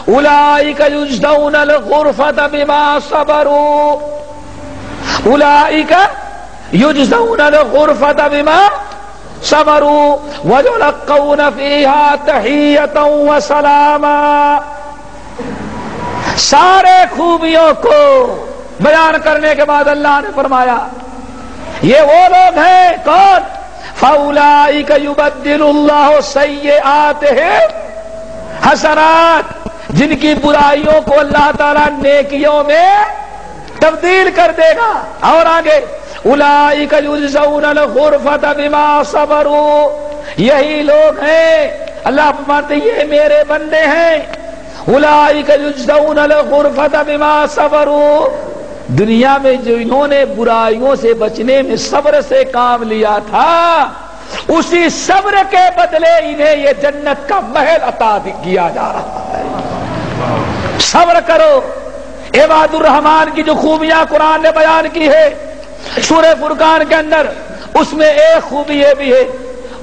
اولئک یجزون الغرفۃ بما صبروا، اولئک یجزون الغرفۃ بما صبروا ویلقون فیہا تحیۃ وسلاما۔ سارے خوبیوں کو بیان کرنے کے بعد اللہ نے فرمایا یہ وہ لوگ ہیں کون؟ فَأُولَئِكَ يُبَدِّلُ اللَّهُ سَيِّئَاتِهِمْ حسنات، جن کی برائیوں کو اللہ تعالیٰ نیکیوں میں تبدیل کر دے گا۔ اور آگے اولئک یجزون الغرفۃ بما صبروا، یہی لوگ ہیں اللہ فرماتے یہ میرے بندے ہیں، اولئک یجزون الغرفۃ بما صبروا، دنیا میں جو انہوں نے برائیوں سے بچنے میں صبر سے کام لیا تھا اسی صبر کے بدلے انہیں یہ جنت کا محل عطا کیا جا رہا ہے۔ صبر کرو۔ عباد الرحمن کی جو خوبیاں قرآن نے بیان کی ہے سورہ فرقان کے اندر، اس میں ایک خوبی یہ بھی ہے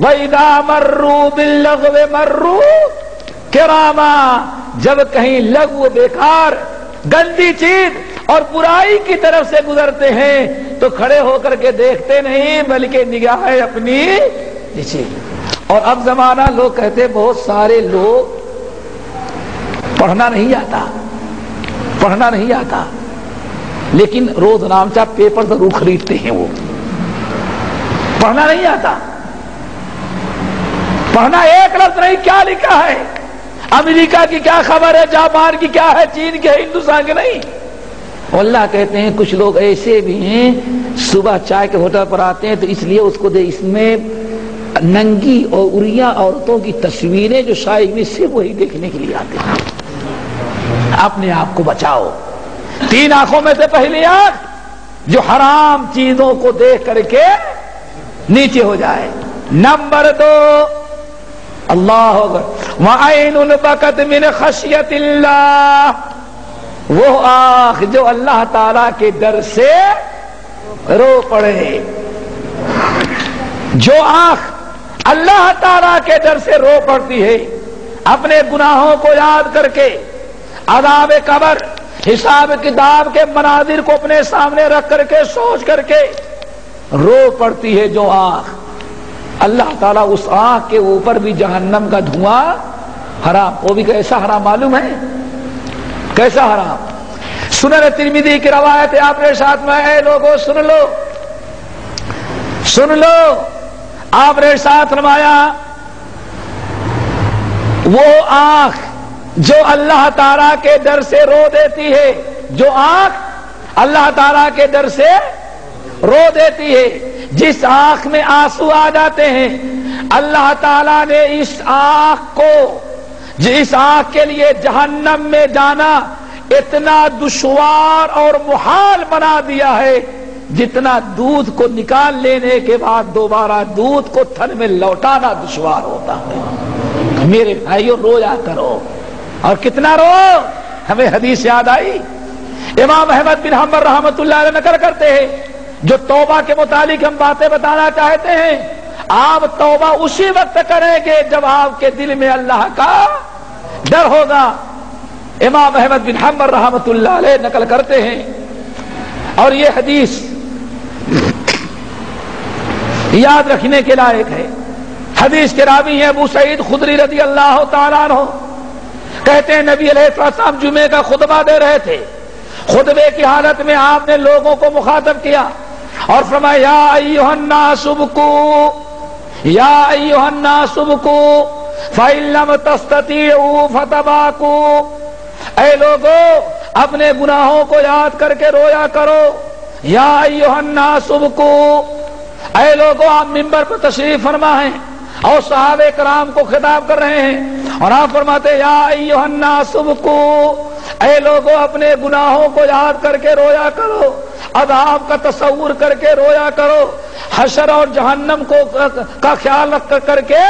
وَإِذَا مَرُّوا بِاللَّغْوِ مَرُّوا كِرَامًا، جب کہیں لغو بیکار گندی چیز اور برائی کی طرف سے گزرتے ہیں تو کھڑے ہو کر کے دیکھتے نہیں بلکہ نگاہیں اپنی نیچے۔ اور اب زمانہ لوگ کہتے بہت سارے لوگ پڑھنا نہیں آتا لیکن روز نامچہ پیپر ضرور خریدتے ہیں، وہ پڑھنا نہیں آتا، پڑھنا ایک لفظ نہیں کیا لکھا ہے، امریکہ کی کیا خبر ہے، جاپان کی کیا ہے، چین کی ہے، ہندوستان کی نہیں۔ اللہ کہتے ہیں کچھ لوگ ایسے بھی ہیں صبح چائے کے ہوٹل پر آتے ہیں تو اس لیے اس کو اس میں ننگی اور عریاں عورتوں کی تصویریں جو شائع ہوئی صرف وہی دیکھنے کے لیے آتے ہیں۔ اپنے آپ کو بچاؤ۔ تین آنکھوں میں سے پہلی آنکھ جو حرام چیزوں کو دیکھ کر کے نیچے ہو جائے۔ نمبر 2 اللہ وَعَيْنٌ بَكَتْ مِنْ خَشْيَةِ اللَّهِ، وہ آنکھ جو اللہ تعالی کے ڈر سے رو پڑے۔ جو آنکھ اللہ تعالی کے ڈر سے رو پڑتی ہے، اپنے گناہوں کو یاد کر کے، عذاب قبر، حساب کتاب کے مناظر کو اپنے سامنے رکھ کر کے سوچ کر کے رو پڑتی ہے جو آنکھ، اللہ تعالیٰ اس آنکھ کے اوپر بھی جہنم کا دھواں حرام، وہ بھی کیسا حرام معلوم ہے؟ کیسا حرام؟ سنن ترمذی کی روایت ہے، آپ نے ساتھ میں اے لوگوں سن لو، آپ نے ساتھ فرمایا وہ آنکھ جو اللہ تعالیٰ کے ڈر سے رو دیتی ہے، جو آنکھ اللہ تعالیٰ کے ڈر سے رو دیتی ہے، جس آنکھ میں آنسو آ جاتے ہیں، اللہ تعالیٰ نے اس آنکھ کو، جس آنکھ کے لیے جہنم میں جانا اتنا دشوار اور محال بنا دیا ہے جتنا دودھ کو نکال لینے کے بعد دوبارہ دودھ کو تھن میں لوٹانا دشوار ہوتا ہے۔ میرے بھائیوں رویا کرو، اور کتنا رو، ہمیں حدیث یاد آئی، امام احمد بن حنبل رحمۃ اللہ علیہ نقل کرتے ہیں جو توبہ کے متعلق ہم باتیں بتانا چاہتے ہیں، آپ توبہ اسی وقت کریں گے جب آپ کے دل میں اللہ کا ڈر ہوگا۔ امام احمد بن حنبل رحمۃ اللہ علیہ نقل کرتے ہیں، اور یہ حدیث یاد رکھنے کے لائق ہے۔ حدیث کے راوی ہیں ابو سعید خدری رضی اللہ تعالیٰ عنہ، کہتے ہیں نبی علیہ السلام جمعے کا خطبہ دے رہے تھے، خطبے کی حالت میں آپ نے لوگوں کو مخاطب کیا اور فرمایا یا ایھا الناس ابکوا، یا ایھا الناس ابکوا فإن لم تستطيعوا فتباکوا، اے لوگو اپنے گناہوں کو یاد کر کے رویا کرو، یا ایھا الناس ابکوا، اے لوگو آپ منبر پر تشریف فرما ہیں اور صحابہ کرام کو خطاب کر رہے ہیں اور آپ فرماتے یا ایھا الناس ابکوا، اے لوگوں اپنے گناہوں کو یاد کر کے رویا کرو، عذاب کا تصور کر کے رویا کرو، حشر اور جہنم کا خیال رکھ کر کے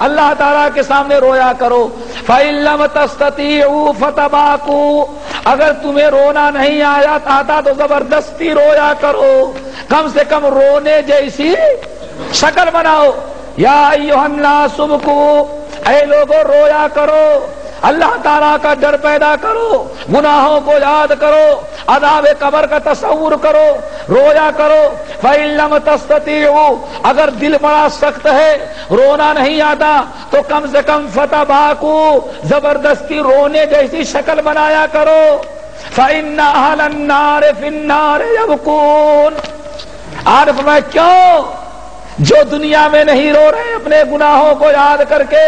اللہ تعالیٰ کے سامنے رویا کرو۔ فَإِن لَّمْ تَسْتَطِيعُوا فَتَبَاكُوا، اگر تمہیں رونا نہیں آتا تو زبردستی رویا کرو، کم سے کم رونے جیسی شکل بناؤ۔ یا ایھا الناس ابکوا، اے لوگوں رویا کرو، اللہ تعالیٰ کا ڈر پیدا کرو، گناہوں کو یاد کرو، عذاب قبر کا تصور کرو، رویا کرو۔ فَإِن لَّمْ تَسْتَطِيعُوا، اگر دل بڑا سخت ہے، رونا نہیں آتا، تو کم سے کم فَتَبَاكُوا، زبردستی رونے جیسی شکل بنایا کرو۔ فَإِنَّ أَهْلَ النَّارِ فِي النَّارِ يَبْكُونَ۔ آج فرمایا کیوں جو دنیا میں نہیں رو رہے اپنے گناہوں کو یاد کر کے،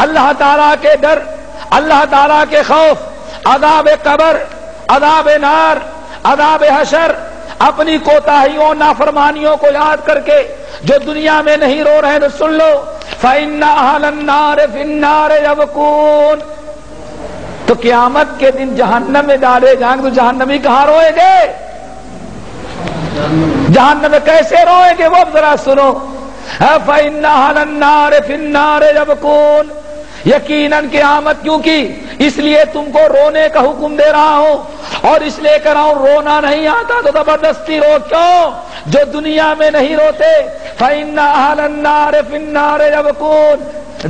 اللہ تعالیٰ کے ڈر، اللہ تعالیٰ کے خوف، عذاب قبر، عذاب نار، عذاب حشر، اپنی کوتاہیوں نافرمانیوں کو یاد کر کے جو دنیا میں نہیں رو رہے تو سن لو، فَإِنَّ أَهْلَ النَّارِ فِي النَّارِ يَبْكُونَ۔ تو قیامت کے دن جہنم میں ڈالے جائیں گے تو جہنمی کہاں روئیں گے؟ جہنم میں کیسے روئیں گے وہ ذرا سنو۔ فَإِنَّ أَهْلَ النَّارِ فِي النَّارِ يَبْكُونَ۔ یقیناً قیامت کیوں کی؟ اس لیے تم کو رونے کا حکم دے رہا ہوں، اور اس لیے کر رہا ہوں رونا نہیں آتا تو زبردستی رو۔ کیوں جو دنیا میں نہیں روتے؟ فَإِنَّ أَهْلَ النَّارِ فِي النَّارِ يَبْكُونَ۔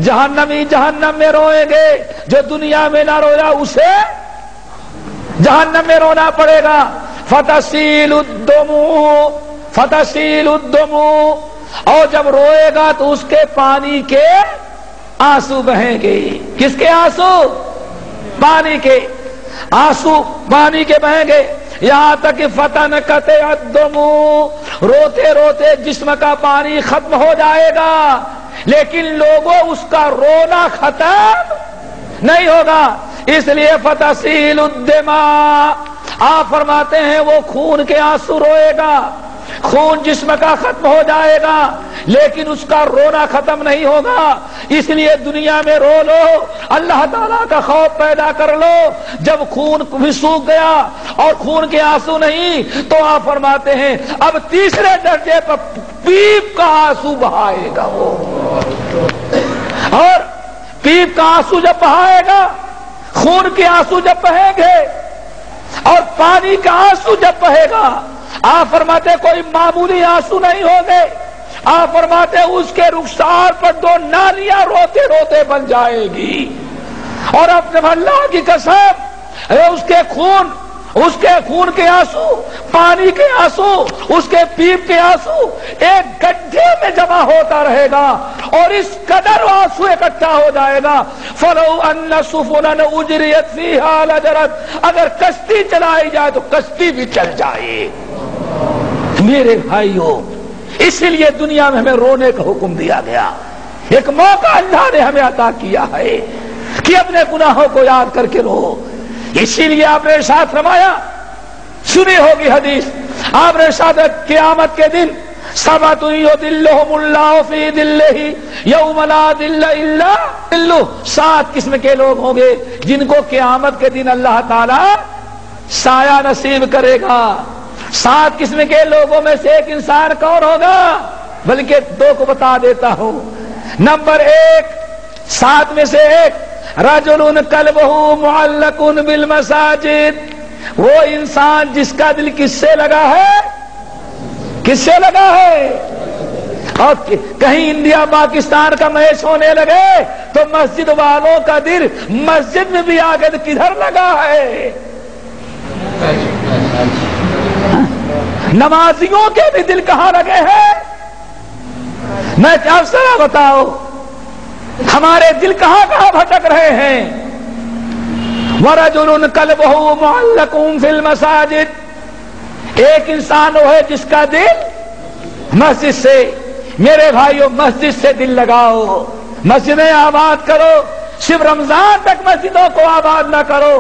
جہنمی جہنم میں روئیں گے، جو دنیا میں نہ رویا اسے جہنم میں رونا پڑے گا۔ فَتَسِيلُ الدُّمُوعُ فَتَسِيلُ الدُّمُوعُ، اور جب روئے گا تو اس کے پانی کے آنسو بہیں گے۔ کس کے آنسو؟ پانی کے آنسو، پانی کے بہیں گے، یہاں تک کہ فَتَنْقَطِعُ الدُّمُوعُ، روتے روتے جسم کا پانی ختم ہو جائے گا، لیکن لوگوں اس کا رونا ختم نہیں ہوگا۔ اس لیے فَتَسِيلُ الدِّمَاءُ، آپ فرماتے ہیں وہ خون کے آنسو روئے گا، خون جسم کا ختم ہو جائے گا، لیکن اس کا رونا ختم نہیں ہوگا۔ اس لیے دنیا میں رو لو، اللہ تعالیٰ کا خوف پیدا کر لو۔ جب خون بھی سوکھ گیا اور خون کے آنسو نہیں، تو آپ فرماتے ہیں اب تیسرے درجے پر پیپ کا آنسو بہائے گا وہ، اور پیپ کا آنسو جب بہائے گا، خون کے آنسو جب بہیں گے اور پانی کا آنسو جب بہے گا، آپ فرماتے کوئی معمولی آنسو نہیں ہوگے، آپ فرماتے اس کے رخسار پر دو نالیاں روتے روتے بن جائے گی، اور اپنے اللہ کی قسم اس کے خون کے آنسو، پانی کے آنسو، اس کے پیپ کے آنسو ایک گڈھے میں جمع ہوتا رہے گا، اور اس قدر آنسو اکٹھا ہو جائے گا۔ فَلَوْ أَنَّ سُفُنًا أُجْرِيَتْ فِيهَا لَجَرَتْ، اگر کشتی چلائی جائے تو کشتی بھی چل جائے۔ میرے بھائیوں، اسی لیے دنیا میں ہمیں رونے کا حکم دیا گیا، ایک موقع اللہ نے ہمیں عطا کیا ہے کہ اپنے گناہوں کو یاد کر کے رو۔ اسی لیے آپ نے ارشاد فرمایا، سنی ہوگی حدیث، آپ نے ارشاد قیامت کے دن سبعۃ یظلھم اللہ فی ظلہ یوم لا ظل الا ظلہ، 7 قسم کے لوگ ہوں گے جن کو قیامت کے دن اللہ تعالی سایہ نصیب کرے گا۔ 7 قسم کے لوگوں میں سے ایک انسان کون ہوگا؟ بلکہ 2 کو بتا دیتا ہوں۔ نمبر 1، 7 میں سے ایک، رجل قلبہ معلق بالمساجد، وہ انسان جس کا دل کس سے لگا ہے؟ کس سے لگا ہے؟ اور کہیں انڈیا پاکستان کا میچ ہونے لگے تو مسجد والوں کا دل مسجد میں بھی آگے کدھر لگا ہے؟ نمازیوں کے بھی دل کہاں لگے ہیں؟ میں کیا ذرا بتاؤ، ہمارے دل کہاں کہاں بھٹک رہے ہیں؟ وَرَجُلٌ قَلْبُهُ مُعَلَّقٌ فِي الْمَسَاجِدِ، ایک انسان وہ ہے جس کا دل مسجد سے۔ میرے بھائیوں، مسجد سے دل لگاؤ، مسجدیں آباد کرو، صرف رمضان تک مسجدوں کو آباد نہ کرو،